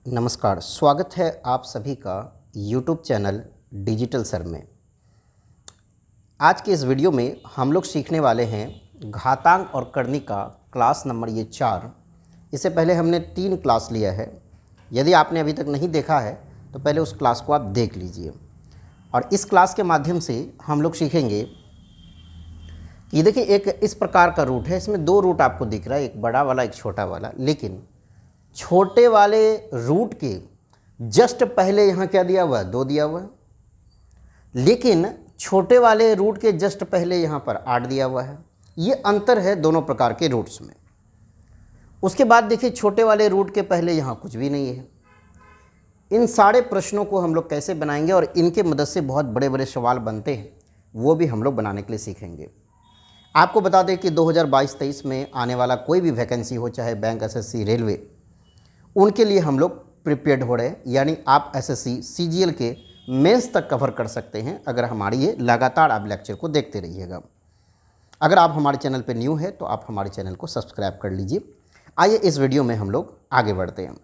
नमस्कार, स्वागत है आप सभी का YouTube चैनल डिजिटल सर में। आज के इस वीडियो में हम लोग सीखने वाले हैं घातांक और करनी का क्लास नंबर ये 4। इससे पहले हमने 3 क्लास लिया है। यदि आपने अभी तक नहीं देखा है तो पहले उस क्लास को आप देख लीजिए। और इस क्लास के माध्यम से हम लोग सीखेंगे कि देखिए एक इस प्रकार का रूट है, इसमें 2 रूट आपको दिख रहा है, एक बड़ा वाला एक छोटा वाला। लेकिन छोटे वाले रूट के जस्ट पहले यहाँ क्या दिया हुआ है, 2 दिया हुआ है। लेकिन छोटे वाले रूट के जस्ट पहले यहाँ पर 8 दिया हुआ है। ये अंतर है दोनों प्रकार के रूट्स में। उसके बाद देखिए छोटे वाले रूट के पहले यहाँ कुछ भी नहीं है। इन सारे प्रश्नों को हम लोग कैसे बनाएंगे और इनके मदद से बहुत बड़े बड़े सवाल बनते हैं, वो भी हम लोग बनाने के लिए सीखेंगे। आपको बता दें कि 2022-23 में आने वाला कोई भी वैकेंसी हो, चाहे बैंक, एसएससी, रेलवे, उनके लिए हम लोग प्रिपेयर्ड हो रहे हैं। यानी आप एसएससी, सीजीएल के मेंस तक कवर कर सकते हैं अगर हमारी ये लगातार आप लेक्चर को देखते रहिएगा। अगर आप हमारे चैनल पर न्यू है तो आप हमारे चैनल को सब्सक्राइब कर लीजिए। आइए इस वीडियो में हम लोग आगे बढ़ते हैं।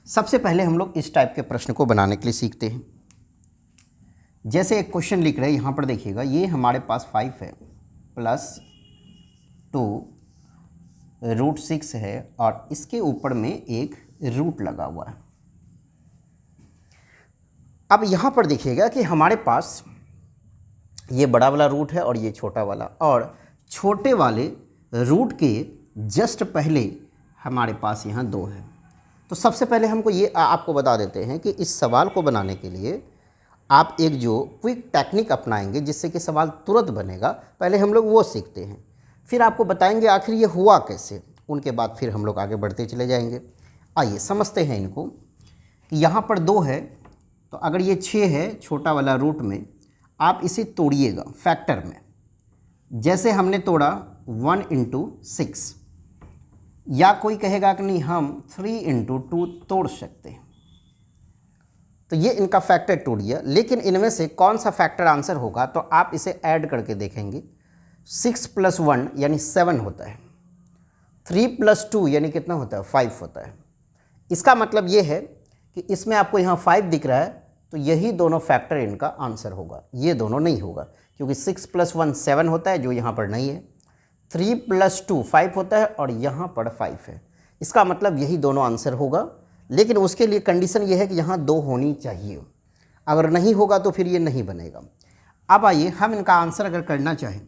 सबसे पहले हम लोग इस टाइप के प्रश्न को बनाने के लिए सीखते हैं। जैसे एक क्वेश्चन लिख रहे हैं, यहाँ पर देखिएगा, ये हमारे पास 5 है प्लस 2 √6 है और इसके ऊपर में एक रूट लगा हुआ है। अब यहाँ पर देखिएगा कि हमारे पास ये बड़ा वाला रूट है और ये छोटा वाला, और छोटे वाले रूट के जस्ट पहले हमारे पास यहाँ 2 है। तो सबसे पहले हमको ये आपको बता देते हैं कि इस सवाल को बनाने के लिए आप एक जो क्विक टेक्निक अपनाएंगे जिससे कि सवाल तुरंत बनेगा, पहले हम लोग वो सीखते हैं। फिर आपको बताएंगे आखिर ये हुआ कैसे, उनके बाद फिर हम लोग आगे बढ़ते चले जाएंगे। आइए समझते हैं इनको कि यहाँ पर 2 है, तो अगर ये 6 है छोटा वाला रूट में, आप इसे तोड़िएगा फैक्टर में। जैसे हमने तोड़ा 1 × 6, या कोई कहेगा कि नहीं हम 3 × 2 तोड़ सकते हैं। तो ये इनका फैक्टर टूट गया। लेकिन इनमें से कौन सा फैक्टर आंसर होगा, तो आप इसे ऐड करके देखेंगे। 6 + 1 यानी 7 होता है, 3 + 2 यानी कितना होता है, 5 होता है। इसका मतलब ये है कि इसमें आपको यहाँ 5 दिख रहा है, तो यही दोनों फैक्टर इनका आंसर होगा। ये दोनों नहीं होगा, क्योंकि 6 + 1 7 होता है जो यहाँ पर नहीं है, 3 + 2 5 होता है और यहाँ पर 5 है। इसका मतलब यही दोनों आंसर होगा। लेकिन उसके लिए कंडीशन ये है कि यहाँ 2 होनी चाहिए। अगर नहीं होगा तो फिर ये नहीं बनेगा। अब आइए हम इनका आंसर अगर करना चाहें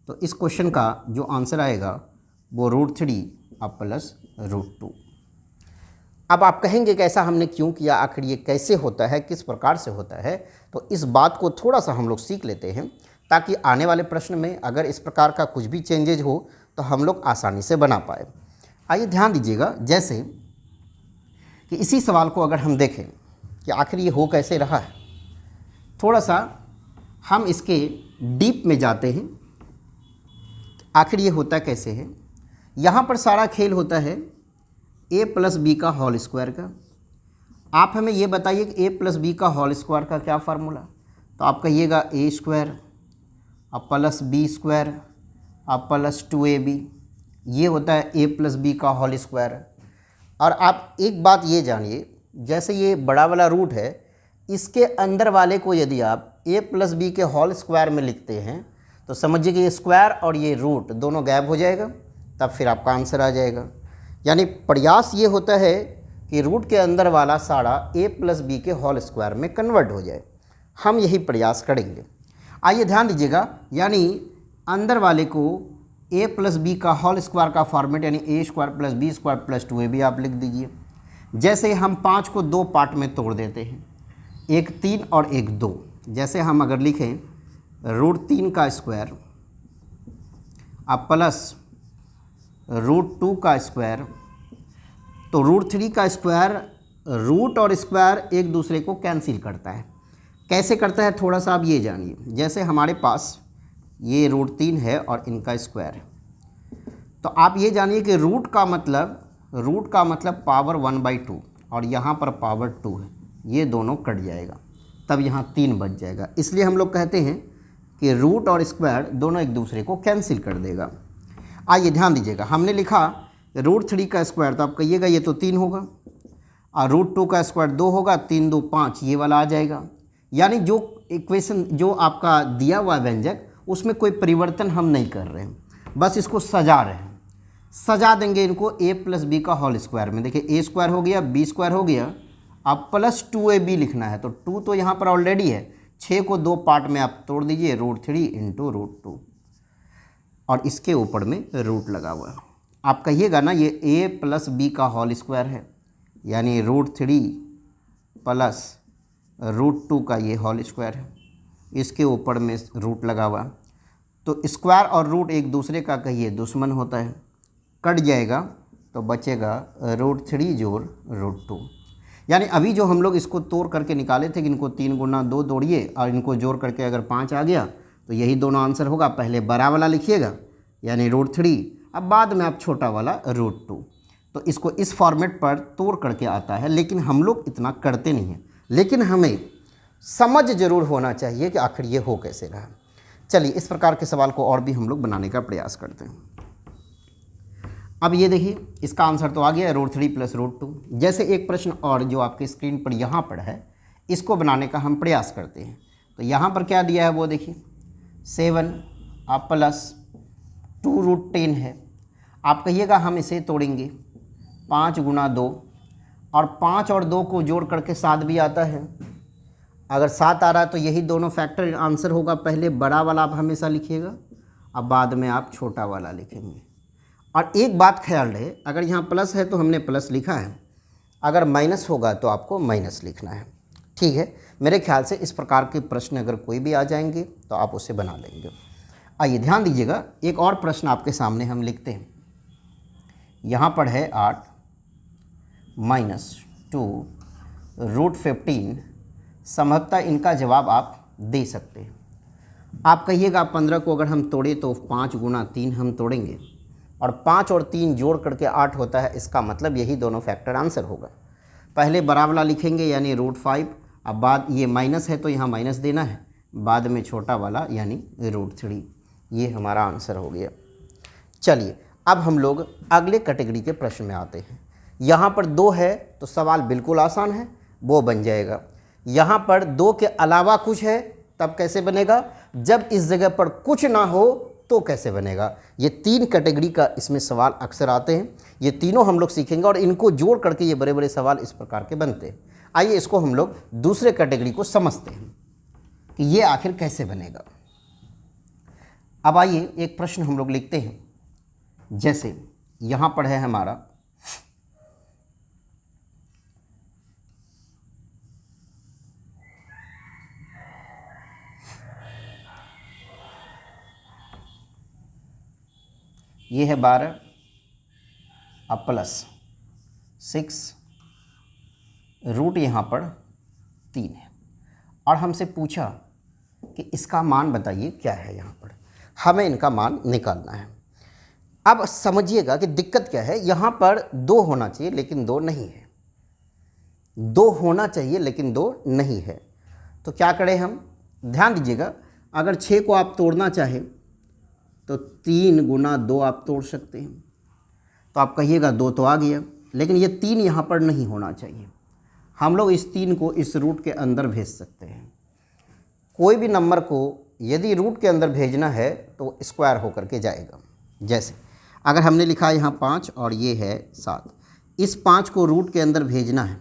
तो इस क्वेश्चन का जो आंसर आएगा वो √3 अब प्लस √2। अब आप कहेंगे कि ऐसा हमने क्यों किया, आखिर ये कैसे होता है, किस प्रकार से होता है। तो इस बात को थोड़ा सा हम लोग सीख लेते हैं, ताकि आने वाले प्रश्न में अगर इस प्रकार का कुछ भी चेंजेज हो तो हम लोग आसानी से बना पाए। आइए ध्यान दीजिएगा, जैसे कि इसी सवाल को अगर हम देखें कि आखिर ये हो कैसे रहा है, थोड़ा सा हम इसके डीप में जाते हैं। आखिर ये होता कैसे है। यहाँ पर सारा खेल होता है a + b का होल स्क्वायर का। आप हमें ये बताइए कि a + b का होल स्क्वायर का क्या फार्मूला। तो आप कहिएगा a² अब प्लस b² अब प्लस 2ab, ये होता है a + b का होल स्क्वायर। और आप एक बात ये जानिए, जैसे ये बड़ा वाला रूट है, इसके अंदर वाले को यदि आप a + b के होल स्क्वायर में लिखते हैं तो समझिए कि ये स्क्वायर और ये रूट दोनों गायब हो जाएगा, तब फिर आपका आंसर आ जाएगा। यानी प्रयास ये होता है कि रूट के अंदर वाला सारा a + b के होल स्क्वायर में कन्वर्ट हो जाए। हम यही प्रयास करेंगे। आइए ध्यान दीजिएगा, यानी अंदर वाले को a + b का होल स्क्वायर का फॉर्मेट यानी a² + b² + 2ab आप लिख दीजिए। जैसे हम 5 को 2 पार्ट में तोड़ देते हैं, एक 3 और एक 2। जैसे हम अगर लिखें √3 का स्क्वायर अब प्लस √2 का स्क्वायर, तो √3 का स्क्वायर, रूट और स्क्वायर एक दूसरे को कैंसिल करता है। कैसे करता है थोड़ा सा आप ये जानिए। जैसे हमारे पास ये √3 है और इनका स्क्वायर है, तो आप ये जानिए कि रूट का मतलब पावर 1/2 और यहाँ पर पावर 2 है, ये दोनों कट जाएगा, तब यहाँ 3 बच जाएगा। इसलिए हम लोग कहते हैं कि रूट और स्क्वायर दोनों एक दूसरे को कैंसिल कर देगा। आइए ध्यान दीजिएगा, हमने लिखा √3 का स्क्वायर, तो आप कहिएगा ये तो 3 होगा, और √2 का स्क्वायर 2 होगा, 3 2 5 ये वाला आ जाएगा। यानी जो इक्वेशन जो आपका दिया हुआ व्यंजक उसमें कोई परिवर्तन हम नहीं कर रहे हैं, बस इसको सजा रहे हैं। सजा देंगे इनको a+b का होल स्क्वायर में। देखिए a स्क्वायर हो गया, b स्क्वायर हो गया, अब +2ab लिखना है तो 2 तो यहाँ पर ऑलरेडी है, 6 को 2 पार्ट में आप तोड़ दीजिए, √3 × √2 और इसके ऊपर में रूट लगा हुआ है। आप कहिएगा ना ये a+b का होल स्क्वायर है, यानी √3 + √2 का ये होल स्क्वायर है, इसके ऊपर में रूट लगा हुआ। तो स्क्वायर और रूट एक दूसरे का कहिए दुश्मन होता है, कट जाएगा तो बचेगा √3 जोड़ √2। यानी अभी जो हम लोग इसको तोड़ करके निकाले थे कि इनको 3 × 2 तोड़िए और इनको जोड़ करके अगर 5 आ गया तो यही दोनों आंसर होगा। पहले बड़ा वाला लिखिएगा यानी √3, अब बाद में आप छोटा वाला √2। तो इसको इस फॉर्मेट पर तोड़ करके आता है, लेकिन हम लोग इतना करते नहीं हैं, लेकिन हमें समझ ज़रूर होना चाहिए कि आखिर ये हो कैसे रहा। चलिए इस प्रकार के सवाल को और भी हम लोग बनाने का प्रयास करते हैं। अब ये देखिए इसका आंसर तो आ गया √3 + √2। जैसे एक प्रश्न और जो आपकी स्क्रीन पर यहाँ पर है, इसको बनाने का हम प्रयास करते हैं। तो यहाँ पर क्या दिया है वो देखिए 7 + 2√10 है। आप कहिएगा हम इसे तोड़ेंगे 5 × 2 और 5 और 2 को जोड़ करके 7 भी आता है। अगर 7 आ रहा है तो यही दोनों फैक्टर आंसर होगा। पहले बड़ा वाला आप हमेशा लिखिएगा, अब बाद में आप छोटा वाला लिखेंगे। और एक बात ख्याल रहे, अगर यहाँ प्लस है तो हमने प्लस लिखा है, अगर माइनस होगा तो आपको माइनस लिखना है। ठीक है, मेरे ख्याल से इस प्रकार के प्रश्न अगर कोई भी आ जाएंगे तो आप उसे बना लेंगे। आइए ध्यान दीजिएगा, एक और प्रश्न आपके सामने हम लिखते हैं। यहाँ पर है 8 - 2 √15। संभवतः इनका जवाब आप दे सकते हैं। आप कहिएगा 15 को अगर हम तोड़े तो 5 × 3 हम तोड़ेंगे और 5 और 3 जोड़ करके 8 होता है, इसका मतलब यही दोनों फैक्टर आंसर होगा। पहले बड़ा वाला लिखेंगे यानी √5, अब बाद ये माइनस है तो यहाँ माइनस देना है, बाद में छोटा वाला यानी √3। ये हमारा आंसर हो गया। चलिए अब हम लोग अगले कैटेगरी के प्रश्न में आते हैं। यहाँ पर 2 है तो सवाल बिल्कुल आसान है, वो बन जाएगा। यहाँ पर 2 के अलावा कुछ है तब कैसे बनेगा, जब इस जगह पर कुछ ना हो तो कैसे बनेगा। ये 3 कैटेगरी का इसमें सवाल अक्सर आते हैं, ये तीनों हम लोग सीखेंगे और इनको जोड़ करके ये बड़े बड़े सवाल इस प्रकार के बनते हैं। आइए इसको हम लोग दूसरे कैटेगरी को समझते हैं कि ये आखिर कैसे बनेगा। अब आइए एक प्रश्न हम लोग लिखते हैं। जैसे यहाँ पर है हमारा ये है 12 अब +6 रूट यहाँ पर 3 है और हमसे पूछा कि इसका मान बताइए क्या है। यहाँ पर हमें इनका मान निकालना है। अब समझिएगा कि दिक्कत क्या है, यहाँ पर 2 होना चाहिए लेकिन 2 नहीं है, 2 होना चाहिए लेकिन 2 नहीं है। तो क्या करें हम, ध्यान दीजिएगा, अगर 6 को आप तोड़ना चाहें तो 3 × 2 आप तोड़ सकते हैं। तो आप कहिएगा 2 तो आ गया, लेकिन ये 3 यहाँ पर नहीं होना चाहिए। हम लोग इस 3 को इस रूट के अंदर भेज सकते हैं। कोई भी नंबर को यदि रूट के अंदर भेजना है तो स्क्वायर होकर के जाएगा। जैसे अगर हमने लिखा है यहाँ 5 और ये है 7, इस 5 को रूट के अंदर भेजना है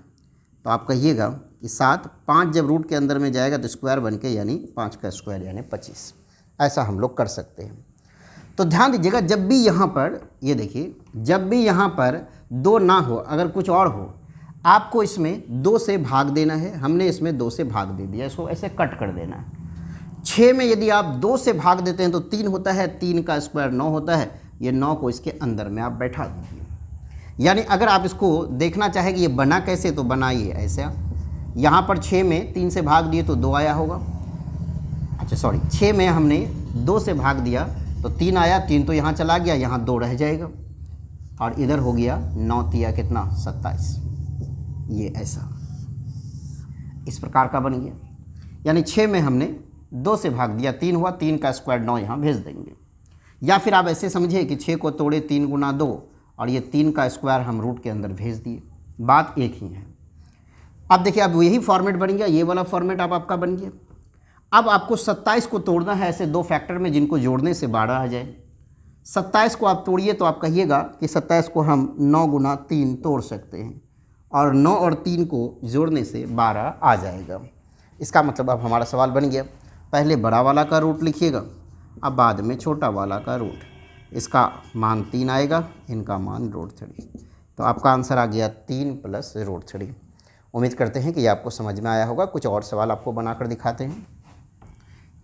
तो आप कहिएगा कि 7 5 जब रूट के अंदर में जाएगा तो स्क्वायर बन के यानी 5 का स्क्वायर यानी 25। ऐसा हम लोग कर सकते हैं। तो ध्यान दीजिएगा, जब भी यहाँ पर ये देखिए, जब भी यहाँ पर 2 ना हो, अगर कुछ और हो, आपको इसमें 2 से भाग देना है। हमने इसमें 2 से भाग दे दिया, इसको ऐसे कट कर देना है। 6 में यदि आप 2 से भाग देते हैं तो 3 होता है, 3 का स्क्वायर 9 होता है। ये 9 को इसके अंदर में आप बैठा दीजिए। यानी अगर आप इसको देखना चाहें कि ये बना कैसे, तो बनाइए ऐसे। यहाँ पर 6 में 3 से भाग दिए तो 2 आया होगा। अच्छा सॉरी, 6 में हमने 2 से भाग दिया तो 3 आया, 3 तो यहाँ चला गया, यहाँ 2 रह जाएगा और इधर हो गया 9 तिया कितना 27। ये ऐसा इस प्रकार का बन गया। यानी 6 में हमने 2 से भाग दिया, 3 हुआ, 3 का स्क्वायर 9 यहाँ भेज देंगे। या फिर आप ऐसे समझिए कि 6 को तोड़े 3 × 2 और ये 3 का स्क्वायर हम रूट के अंदर भेज दिए। बात एक ही है। अब देखिए, अब यही फॉर्मेट बन गया, ये वाला फॉर्मेट अब आपका बन गया। अब आपको 27 को तोड़ना है ऐसे दो फैक्टर में जिनको जोड़ने से 12 आ जाए। 27 को आप तोड़िए तो आप कहिएगा कि 27 को हम 9 गुना 3 तोड़ सकते हैं और 9 और 3 को जोड़ने से 12 आ जाएगा। इसका मतलब अब हमारा सवाल बन गया। पहले बड़ा वाला का रूट लिखिएगा, अब बाद में छोटा वाला का रूट। इसका मान 3 आएगा, इनका मान √3। तो आपका आंसर आ गया 3 + √3। उम्मीद करते हैं कि ये आपको समझ में आया होगा। कुछ और सवाल आपको बनाकर दिखाते हैं।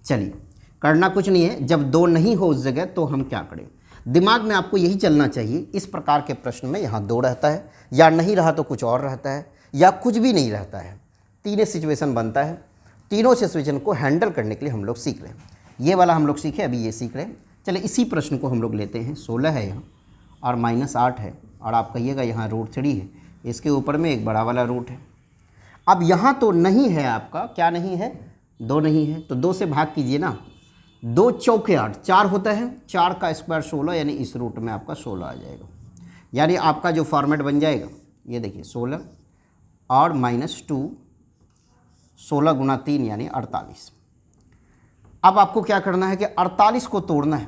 चलिए, करना कुछ नहीं है, जब 2 नहीं हो उस जगह तो हम क्या करें। दिमाग में आपको यही चलना चाहिए, इस प्रकार के प्रश्न में यहाँ 2 रहता है, या नहीं रहा तो कुछ और रहता है, या कुछ भी नहीं रहता है। 3 सिचुएशन बनता है। तीनों सिचुएशन को हैंडल करने के लिए हम लोग सीख रहे हैं। ये वाला हम लोग सीखे, अभी ये सीख रहे हैं। चलिए, इसी प्रश्न को हम लोग लेते हैं। 16 है यहाँ और -8 है, और आप कहिएगा यहाँ √3 है, इसके ऊपर में एक बड़ा वाला रूट है। अब यहाँ तो नहीं है, आपका क्या नहीं है, 2 नहीं है, तो 2 से भाग कीजिए ना। 2 चौके 8, 4 होता है, 4 का स्क्वायर 16, यानी इस रूट में आपका 16 आ जाएगा। यानी आपका जो फॉर्मेट बन जाएगा, ये देखिए 16 और -2, 16 गुना 3 यानी 48। अब आपको क्या करना है कि 48 को तोड़ना है।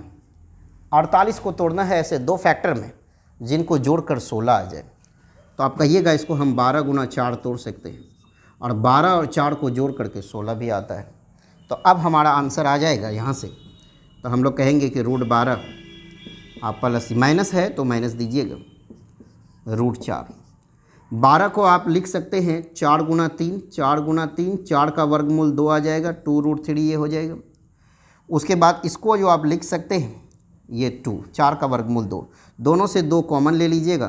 48 को तोड़ना है ऐसे दो फैक्टर में जिनको जोड़कर 16 आ जाए। तो आप कहिएगा इसको हम 12 गुना 4 तोड़ सकते हैं, और 12 और 4 को जोड़ करके 16 भी आता है। तो अब हमारा आंसर आ जाएगा यहाँ से। तो हम लोग कहेंगे कि √12, आप प्लस माइनस है तो माइनस दीजिएगा, √4। 12 को आप लिख सकते हैं 4 गुना 3, 4 गुना 3, 4 का वर्गमूल 2 आ जाएगा, 2√3 ये हो जाएगा। उसके बाद इसको जो आप लिख सकते हैं, ये 2, 4 का वर्गमूल 2, दोनों से 2 कॉमन ले लीजिएगा,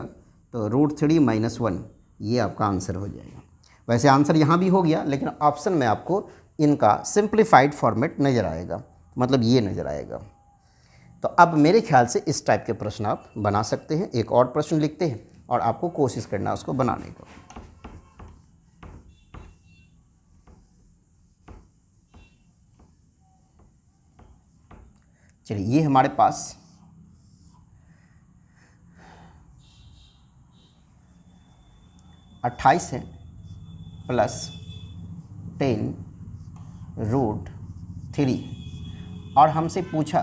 तो √3 - 1, ये आपका आंसर हो जाएगा। वैसे आंसर यहाँ भी हो गया, लेकिन ऑप्शन में आपको इनका सिंप्लीफाइड फॉर्मेट नज़र आएगा, मतलब ये नज़र आएगा। तो अब मेरे ख्याल से इस टाइप के प्रश्न आप बना सकते हैं। एक और प्रश्न लिखते हैं और आपको कोशिश करना है उसको बनाने को। चलिए, ये हमारे पास 28 है +10 √3, और हमसे पूछा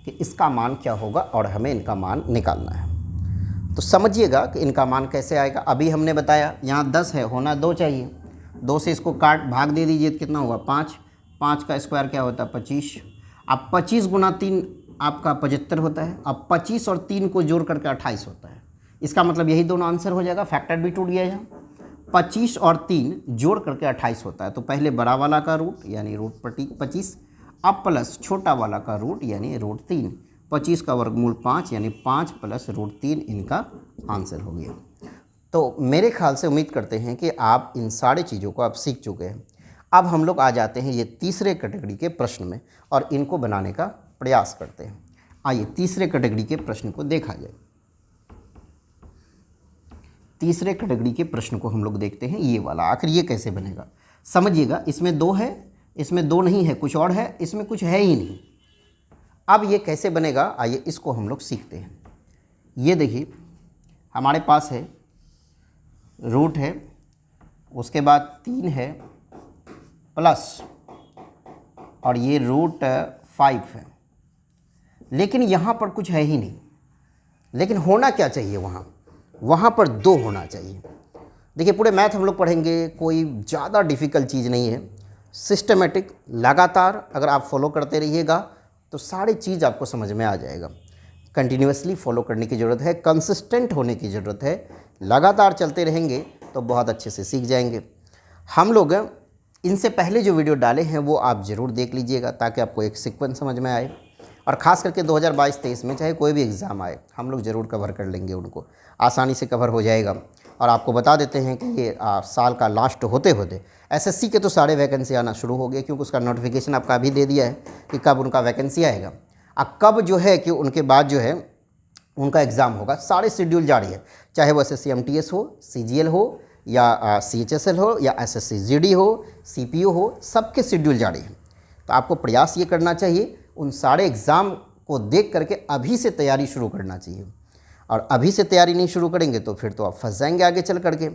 कि इसका मान क्या होगा और हमें इनका मान निकालना है। तो समझिएगा कि इनका मान कैसे आएगा। अभी हमने बताया यहाँ 10 है, होना 2 चाहिए। 2 से इसको काट भाग दे दीजिए तो कितना होगा, 5। 5 का स्क्वायर क्या होता है, 25। अब 25 गुना 3 आपका 75 होता है। अब 25 और 3 को जोड़ करके 28 होता है। इसका मतलब यही दोनों आंसर हो जाएगा। फैक्टर भी टूट गया यहाँ। 25 और 3 जोड़ करके 28 होता है। तो पहले बड़ा वाला का रूट यानी √25, अब प्लस छोटा वाला का रूट यानी √3। 25 का वर्गमूल 5 यानी 5 + √3 इनका आंसर हो गया। तो मेरे ख्याल से उम्मीद करते हैं कि आप इन सारी चीज़ों को आप सीख चुके हैं। अब हम लोग आ जाते हैं ये तीसरे कैटेगरी के प्रश्न में और इनको बनाने का प्रयास करते हैं। आइए तीसरे कैटेगरी के प्रश्न को देखा जाए। तीसरे कैटेगरी के प्रश्न को हम लोग देखते हैं, ये वाला। आखिर ये कैसे बनेगा समझिएगा। इसमें 2 है, इसमें 2 नहीं है, कुछ और है, इसमें कुछ है ही नहीं। अब ये कैसे बनेगा, आइए इसको हम लोग सीखते हैं। ये देखिए हमारे पास है रूट है, उसके बाद 3 है प्लस, और ये √5 है। लेकिन यहाँ पर कुछ है ही नहीं। लेकिन होना क्या चाहिए, वहाँ पर 2 होना चाहिए। देखिए पूरे मैथ हम लोग पढ़ेंगे, कोई ज़्यादा डिफ़िकल्ट चीज़ नहीं है। सिस्टमेटिक लगातार अगर आप फॉलो करते रहिएगा तो सारी चीज़ आपको समझ में आ जाएगा। कंटिन्यूसली फॉलो करने की ज़रूरत है, कंसिस्टेंट होने की ज़रूरत है। लगातार चलते रहेंगे तो बहुत अच्छे से सीख जाएंगे। हम लोग इनसे पहले जो वीडियो डाले हैं वो आप ज़रूर देख लीजिएगा ताकि आपको एक सीक्वेंस समझ में आए। और ख़ास करके 2022-23 में चाहे कोई भी एग्ज़ाम आए, हम लोग ज़रूर कवर कर लेंगे, उनको आसानी से कवर हो जाएगा। और आपको बता देते हैं कि ये साल का लास्ट होते होते एसएससी के तो सारे वैकेंसी आना शुरू हो गए, क्योंकि उसका नोटिफिकेशन आपका अभी दे दिया है कि कब उनका वैकेंसी आएगा। अब कब जो है कि उनके बाद जो है उनका एग्ज़ाम होगा, सारे शेड्यूल जारी है। चाहे वो SSC MTS हो, CGL हो, या CHSL हो, या SSC GD हो, CPO हो, सबके शेड्यूल जारी है। तो आपको प्रयास ये करना चाहिए, उन सारे एग्ज़ाम को देख करके अभी से तैयारी शुरू करना चाहिए। और अभी से तैयारी नहीं शुरू करेंगे तो फिर तो आप फंस जाएंगे आगे चल करके।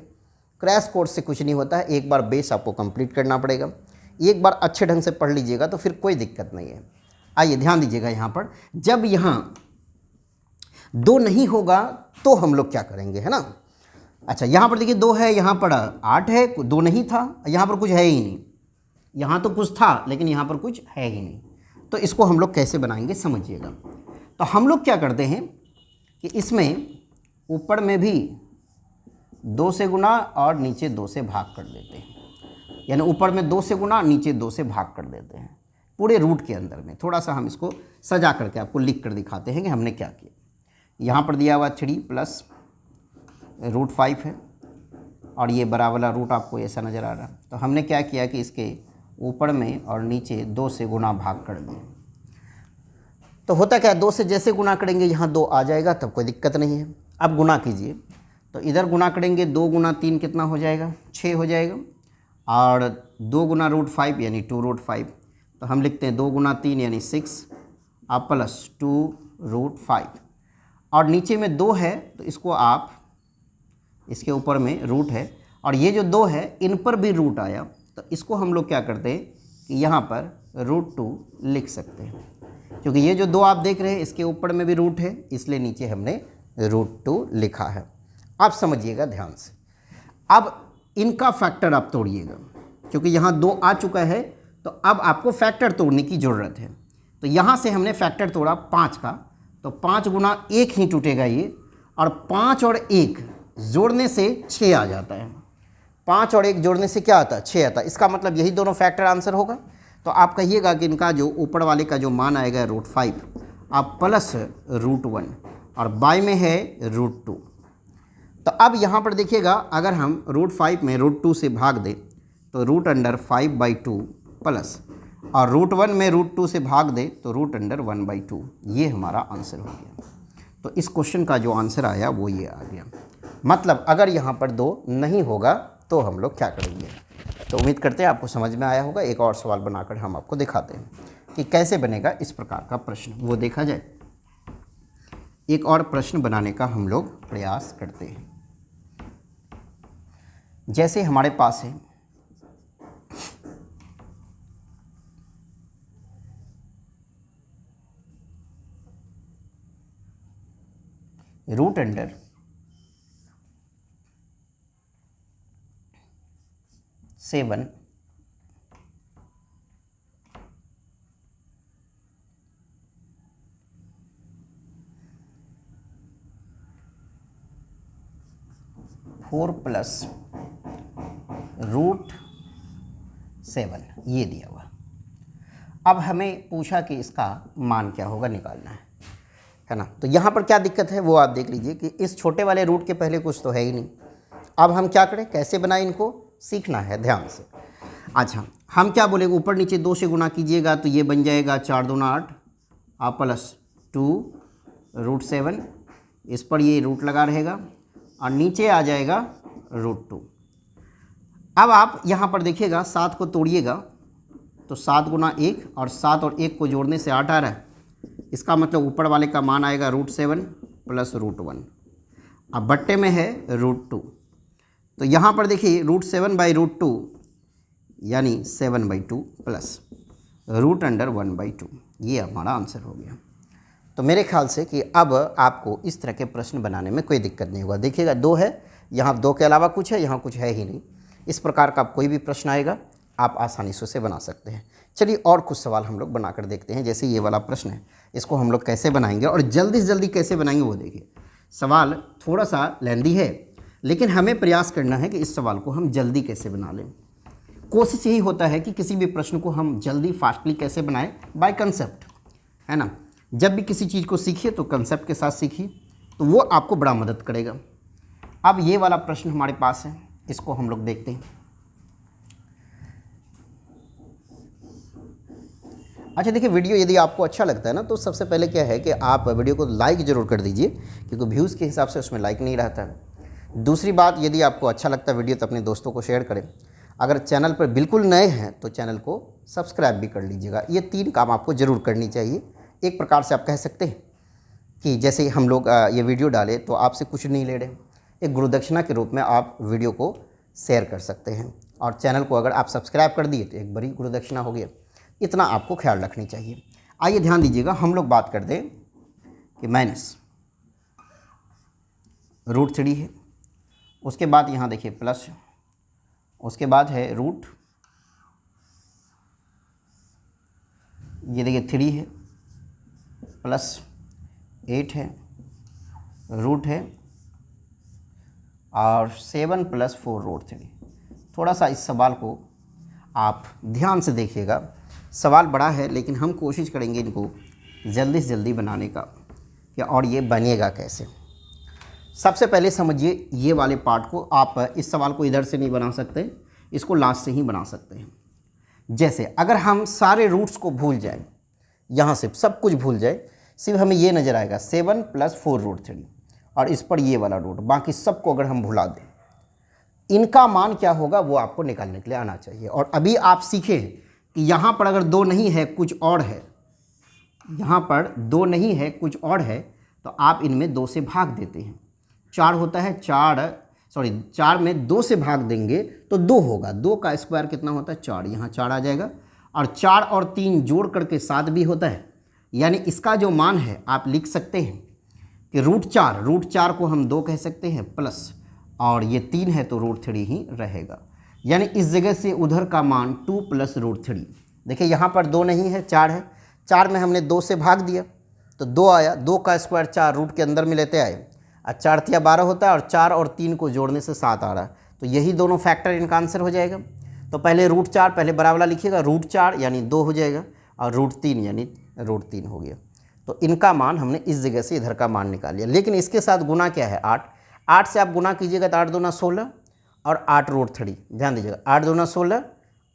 क्रैश कोर्स से कुछ नहीं होता है, एक बार बेस आपको कंप्लीट करना पड़ेगा। एक बार अच्छे ढंग से पढ़ लीजिएगा तो फिर कोई दिक्कत नहीं है। आइए ध्यान दीजिएगा, यहाँ पर जब यहाँ 2 नहीं होगा तो हम लोग क्या करेंगे, है ना। अच्छा, यहाँ पर देखिए 2 है, यहाँ पर 8 है, 2 नहीं था, यहाँ पर कुछ है ही नहीं। यहाँ तो कुछ था लेकिन यहाँ पर कुछ है ही नहीं, तो इसको हम लोग कैसे बनाएंगे समझिएगा। तो हम लोग क्या करते हैं कि इसमें ऊपर में भी 2 से गुना और नीचे 2 से भाग कर देते हैं, यानी ऊपर में 2 से गुना, नीचे 2 से भाग कर देते हैं पूरे रूट के अंदर में। थोड़ा सा हम इसको सजा करके आपको लिख कर दिखाते हैं कि हमने क्या किया। यहाँ पर दिया हुआ 3 प्लस √5 है और ये बड़ा वाला रूट आपको ऐसा नज़र आ रहा है। तो हमने क्या किया कि इसके ऊपर में और नीचे 2 से गुना भाग कर दिए। तो होता क्या है, 2 से जैसे गुना करेंगे यहाँ 2 आ जाएगा, तब कोई दिक्कत नहीं है। अब गुना कीजिए, तो इधर गुना करेंगे 2 गुना 3 कितना हो जाएगा, 6 हो जाएगा, और 2 गुना √5 यानी 2√5। तो हम लिखते हैं 2 गुना 3 यानी 6 और प्लस 2√5, और नीचे में 2 है तो इसको आप, इसके ऊपर में रूट है और ये जो 2 है इन पर भी रूट आया, तो इसको हम लोग क्या करते हैं कि यहाँ पर √2 लिख सकते हैं, क्योंकि ये जो 2 आप देख रहे हैं इसके ऊपर में भी रूट है, इसलिए नीचे हमने √2 लिखा है। आप समझिएगा ध्यान से। अब इनका फैक्टर आप तोड़िएगा, क्योंकि यहाँ 2 आ चुका है, तो अब आपको फैक्टर तोड़ने की ज़रूरत है। तो यहाँ से हमने फैक्टर तोड़ा 5 का, तो 5 गुना 1 ही टूटेगा ये, और 5 और 1 जोड़ने से 6 आ जाता है। 5 और 1 जोड़ने से क्या आता है, 6 आता है। इसका मतलब यही दोनों फैक्टर आंसर होगा। तो आप कहिएगा कि इनका जो ऊपर वाले का जो मान आएगा √5, आप प्लस √1 और बाय में है √2। तो अब यहाँ पर देखिएगा, अगर हम √5 में √2 से भाग दें तो √5/2 प्लस, और √1 में √2 से भाग दें तो √1/2। ये हमारा आंसर हो गया। तो इस क्वेश्चन का जो आंसर आया वो ये आ गया। मतलब अगर यहाँ पर 2 नहीं होगा तो हम लोग क्या करेंगे। तो उम्मीद करते हैं आपको समझ में आया होगा। एक और सवाल बनाकर हम आपको दिखाते हैं कि कैसे बनेगा इस प्रकार का प्रश्न, वो देखा जाए। एक और प्रश्न बनाने का हम लोग प्रयास करते हैं। जैसे हमारे पास है √7 4 प्लस √7 ये दिया हुआ। अब हमें पूछा कि इसका मान क्या होगा, निकालना है ना। तो यहाँ पर क्या दिक्कत है वो आप देख लीजिए कि इस छोटे वाले रूट के पहले कुछ तो है ही नहीं। अब हम क्या करें, कैसे बनाएं, इनको सीखना है ध्यान से। अच्छा, हम क्या बोलेंगे, ऊपर नीचे 2 से गुना कीजिएगा तो ये बन जाएगा 4 दूना 8 और प्लस 2√7, इस पर ये रूट लगा रहेगा और नीचे आ जाएगा √2। अब आप यहाँ पर देखिएगा 7 को तोड़िएगा तो 7 गुना 1, और 7 और 1 को जोड़ने से 8 आ रहा है। इसका मतलब ऊपर वाले का मान आएगा √7 प्लस √1। अब बट्टे में है √2, तो यहाँ पर देखिए √7/√2 यानी 7/2 प्लस √1/2, ये हमारा आंसर हो गया। तो मेरे ख्याल से कि अब आपको इस तरह के प्रश्न बनाने में कोई दिक्कत नहीं होगा। देखिएगा 2 है, यहाँ 2 के अलावा कुछ है, यहाँ कुछ है ही नहीं। इस प्रकार का कोई भी प्रश्न आएगा आप आसानी से उसे बना सकते हैं। चलिए और कुछ सवाल हम लोग बनाकर देखते हैं। जैसे ये वाला प्रश्न है, इसको हम लोग कैसे बनाएंगे और जल्दी से जल्दी कैसे बनाएंगे वो देखिए। सवाल थोड़ा सा लेंदी है, लेकिन हमें प्रयास करना है कि इस सवाल को हम जल्दी कैसे बना लें। कोशिश यही होता है कि किसी भी प्रश्न को हम जल्दी फास्टली कैसे बनाएं, बाय कंसेप्ट, है ना। जब भी किसी चीज़ को सीखिए तो कंसेप्ट के साथ सीखिए, तो वो आपको बड़ा मदद करेगा। अब ये वाला प्रश्न हमारे पास है, इसको हम लोग देखते हैं। अच्छा देखिए, वीडियो यदि आपको अच्छा लगता है ना, तो सबसे पहले क्या है कि आप वीडियो को लाइक ज़रूर कर दीजिए, क्योंकि व्यूज़ के हिसाब से उसमें लाइक नहीं रहता है। दूसरी बात, यदि आपको अच्छा लगता है वीडियो तो अपने दोस्तों को शेयर करें। अगर चैनल पर बिल्कुल नए हैं तो चैनल को सब्सक्राइब भी कर लीजिएगा। ये 3 काम आपको ज़रूर करनी चाहिए। एक प्रकार से आप कह सकते हैं कि जैसे हम लोग ये वीडियो डालें तो आपसे कुछ नहीं ले रहे, एक गुरुदक्षिणा के रूप में आप वीडियो को शेयर कर सकते हैं। और चैनल को अगर आप सब्सक्राइब कर दिए तो एक बड़ी गुरुदक्षिणा हो गया, इतना आपको ख्याल रखनी चाहिए। आइए ध्यान दीजिएगा, हम लोग बात कर दें कि माइनस √3 है, उसके बाद यहाँ देखिए प्लस, उसके बाद है रूट, ये देखिए 3 है, प्लस 8 है, रूट है, और 7 + 4 √3। थोड़ा सा इस सवाल को आप ध्यान से देखिएगा, सवाल बड़ा है लेकिन हम कोशिश करेंगे इनको जल्दी से जल्दी बनाने का कि और ये बनेगा कैसे। सबसे पहले समझिए ये वाले पार्ट को, आप इस सवाल को इधर से नहीं बना सकते, इसको लास्ट से ही बना सकते हैं। जैसे अगर हम सारे रूट्स को भूल जाएं, यहाँ से सब कुछ भूल जाए, सिर्फ हमें ये नज़र आएगा 7 + 4 √3 और इस पर ये वाला रूट, बाकी सबको अगर हम भुला दें, इनका मान क्या होगा वो आपको निकालने के लिए आना चाहिए। और अभी आप सीखें कि यहाँ पर अगर 2 नहीं है कुछ और है, यहाँ पर 2 नहीं है कुछ और है, तो आप इनमें 2 से भाग देते हैं। 4 होता है, 4 में 2 से भाग देंगे तो 2 होगा, 2 का स्क्वायर कितना होता है 4, यहाँ 4 आ जाएगा, और 4 और 3 जोड़ करके 7 भी होता है। यानी इसका जो मान है आप लिख सकते हैं कि √4 को हम 2 कह सकते हैं, प्लस और ये 3 है तो √3 ही रहेगा। यानी इस जगह से उधर का मान 2 + √3। देखिए यहाँ पर 2 नहीं है, 4 है, 4 में हमने 2 से भाग दिया तो 2 आया, 2 का स्क्वायर 4 रूट के अंदर में लेते आए, और 4 × 12 होता है, और 4 और 3 को जोड़ने से 7 आ रहा है, तो यही दोनों फैक्टर इनका आंसर हो जाएगा। तो पहले √4 पहले बराबर वाला लिखिएगा, √4 यानी 2 हो जाएगा, और √3 यानी √3 हो गया। तो इनका मान हमने इस जगह से इधर का मान निकाल लिया। लेकिन इसके साथ गुना क्या है 8, 8 से आप गुना कीजिएगा तो 8 दूना 16 और 8 √3, ध्यान दीजिएगा 8 दूना 16,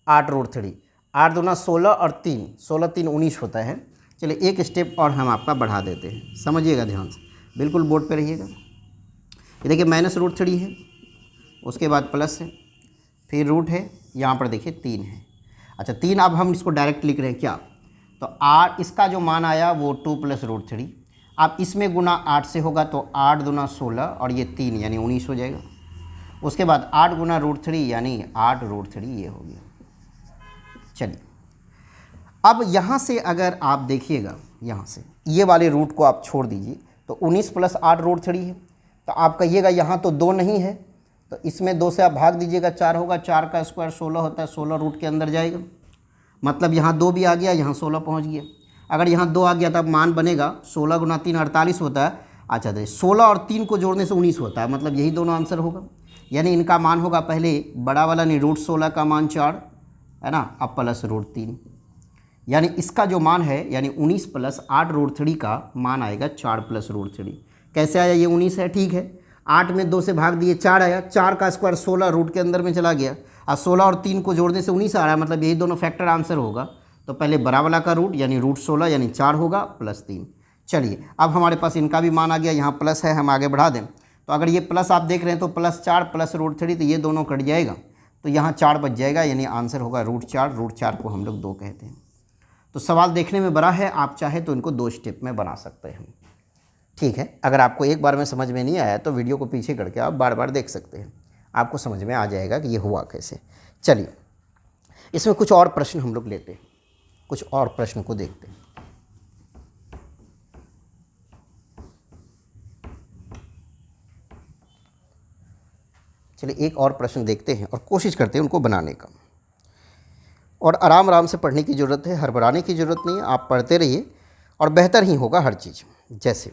8 √3, 8 दूना 16 और 3, 16 3 19 होता है। चलिए एक स्टेप और हम आपका बढ़ा देते हैं, समझिएगा ध्यान से, बिल्कुल बोर्ड पे रहिएगा। ये देखिए -√3 है, उसके बाद प्लस है, फिर रूट है, यहाँ पर देखिए 3 है। अच्छा 3 अब हम इसको डायरेक्ट लिख रहे हैं क्या, तो 8, इसका जो मान आया वो 2 + √3, आप इसमें गुना 8 से होगा तो 8 दूना 16 और ये 3 यानी 19 हो जाएगा। उसके बाद 8 गुना √3 यानी 8 √3 ये हो गया। चलिए अब यहाँ से अगर आप देखिएगा, यहाँ से ये वाले रूट को आप छोड़ दीजिए तो 19 + 8 √3 है, तो आप कहिएगा यहाँ तो 2 नहीं है, तो इसमें 2 से आप भाग दीजिएगा, 4 होगा, 4 का स्क्वायर 16 होता है, 16 रूट के अंदर जाएगा, मतलब यहाँ 2 भी आ गया, यहाँ 16 पहुँच गया। अगर यहाँ 2 आ गया तब मान बनेगा 16 × 3 48 होता है। अच्छा देखिए 16 और 3 को जोड़ने से 19 होता है, मतलब यही दोनों आंसर होगा। यानी इनका मान होगा पहले बड़ा वाला नहीं, √16 का मान 4 है ना, अब प्लस √3, यानी इसका जो मान है यानी 19 + 8 √3 का मान आएगा 4 + √3। कैसे आया, ये 19 है, ठीक है, 8 में 2 से भाग दिए 4 आया, 4 का स्क्वायर 16 रूट के अंदर में चला गया, और 16 और 3 को जोड़ने से 19 आ रहा है, मतलब यही दोनों फैक्टर आंसर होगा। तो पहले बड़ा वाला का रूट यानी √16 यानी 4 होगा, +3। चलिए अब हमारे पास इनका भी मान आ गया, यहाँ प्लस है, हम आगे बढ़ा दें, तो अगर ये प्लस आप देख रहे हैं तो +4 + √3, तो ये दोनों कट जाएगा, तो यहाँ 4 बच जाएगा, यानी आंसर होगा √4। √4 को हम लोग 2 कहते हैं। तो सवाल देखने में बड़ा है, आप चाहे तो इनको 2 स्टेप में बना सकते हैं, ठीक है। अगर आपको एक बार में समझ में नहीं आया तो वीडियो को पीछे करके आप बार बार देख सकते हैं, आपको समझ में आ जाएगा कि ये हुआ कैसे। चलिए इसमें कुछ और प्रश्न हम लोग लेते हैं, कुछ और प्रश्न को देखते हैं। चलिए एक और प्रश्न देखते हैं और कोशिश करते हैं उनको बनाने का, और आराम आराम से पढ़ने की ज़रूरत है, हड़बड़ाने की ज़रूरत नहीं है, आप पढ़ते रहिए और बेहतर ही होगा हर चीज़। जैसे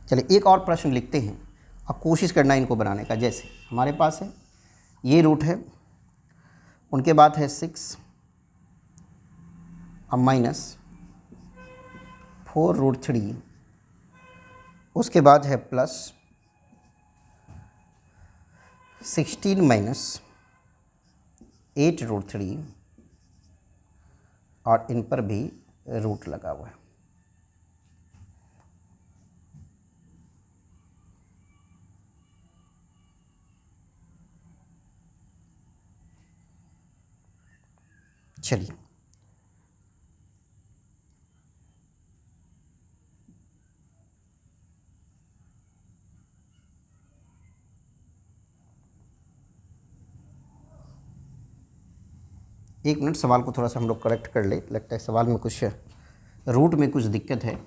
चलिए एक और प्रश्न लिखते हैं और कोशिश करना इनको बनाने का। जैसे हमारे पास है ये रूट है, उनके बाद है 6 और -4 √3, उसके बाद है प्लस 16 - 8 √3, और इन पर भी रूट लगा हुआ है। चलिए एक मिनट, सवाल को थोड़ा सा हम लोग करेक्ट कर ले, लगता है सवाल में कुछ रूट में कुछ दिक्कत है।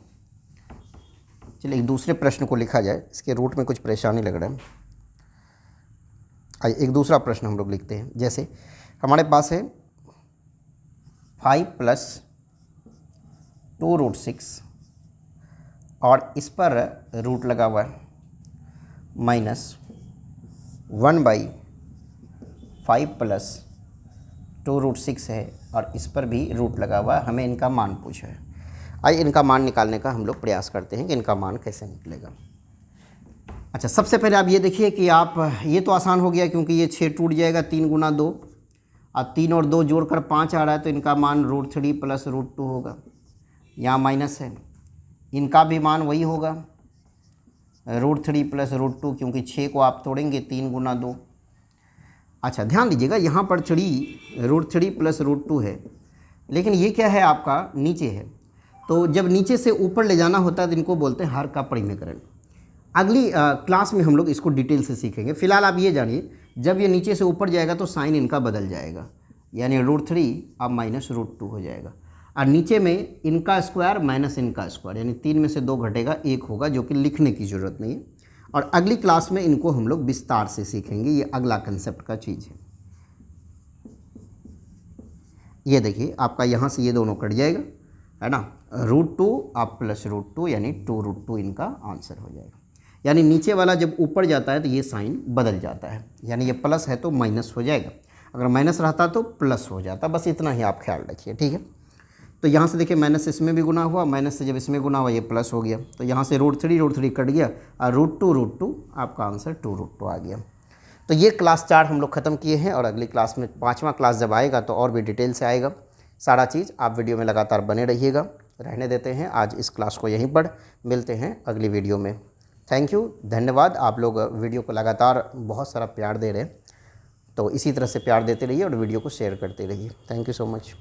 चलिए एक दूसरे प्रश्न को लिखा जाए, इसके रूट में कुछ परेशानी लग रहा है। आइए एक दूसरा प्रश्न हम लोग लिखते हैं। जैसे हमारे पास है 5 + 2√6 और इस पर रूट लगा हुआ है -1/5 + 2√6 है और इस पर भी रूट लगा हुआ है। हमें इनका मान पूछा है। आइए इनका मान निकालने का हम लोग प्रयास करते हैं कि इनका मान कैसे निकलेगा। अच्छा, सबसे पहले आप ये देखिए कि आप, ये तो आसान हो गया क्योंकि ये 6 टूट जाएगा, 3 × 2 और 3 और 2 जोड़कर 5 आ रहा है, तो इनका मान √3 + √2 होगा। यहाँ माइनस है, इनका भी मान वही होगा √3 + √2, क्योंकि 6 को आप तोड़ेंगे 3 × 2। अच्छा ध्यान दीजिएगा, यहाँ पर √3 + √2 है, लेकिन ये क्या है आपका नीचे है, तो जब नीचे से ऊपर ले जाना होता है तो इनको बोलते हैं हर का परिमेयकरण। अगली क्लास में हम लोग इसको डिटेल से सीखेंगे। फिलहाल आप ये जानिए, जब ये नीचे से ऊपर जाएगा तो साइन इनका बदल जाएगा, यानी √3 अब -√2 हो जाएगा, और नीचे में इनका स्क्वायर माइनस इनका स्क्वायर, यानी 3 में से 2 घटेगा, 1 होगा, जो कि लिखने की ज़रूरत नहीं है। और अगली क्लास में इनको हम लोग विस्तार से सीखेंगे, ये अगला कंसेप्ट का चीज़ है। ये देखिए आपका यहाँ से ये दोनों कट जाएगा, है ना, √2 अब +√2 यानी 2√2 इनका आंसर हो जाएगा। यानी नीचे वाला जब ऊपर जाता है तो ये साइन बदल जाता है, यानी ये प्लस है तो माइनस हो जाएगा, अगर माइनस रहता तो प्लस हो जाता। बस इतना ही आप ख्याल रखिए, ठीक है। तो यहाँ से देखिए माइनस इसमें भी गुना हुआ, माइनस से जब इसमें गुना हुआ ये प्लस हो गया, तो यहाँ से √3 कट गया और √2 आपका आंसर 2√2 आ गया। तो ये क्लास 4 हम लोग ख़त्म किए हैं, और अगली क्लास में 5वां क्लास जब आएगा तो और भी डिटेल से आएगा सारा चीज़। आप वीडियो में लगातार बने रहिएगा। रहने देते हैं आज इस क्लास को यहीं पर, मिलते हैं अगली वीडियो में। थैंक यू, धन्यवाद। आप लोग वीडियो को लगातार बहुत सारा प्यार दे रहे हैं, तो इसी तरह से प्यार देते रहिए और वीडियो को शेयर करते रहिए। Thank you so much.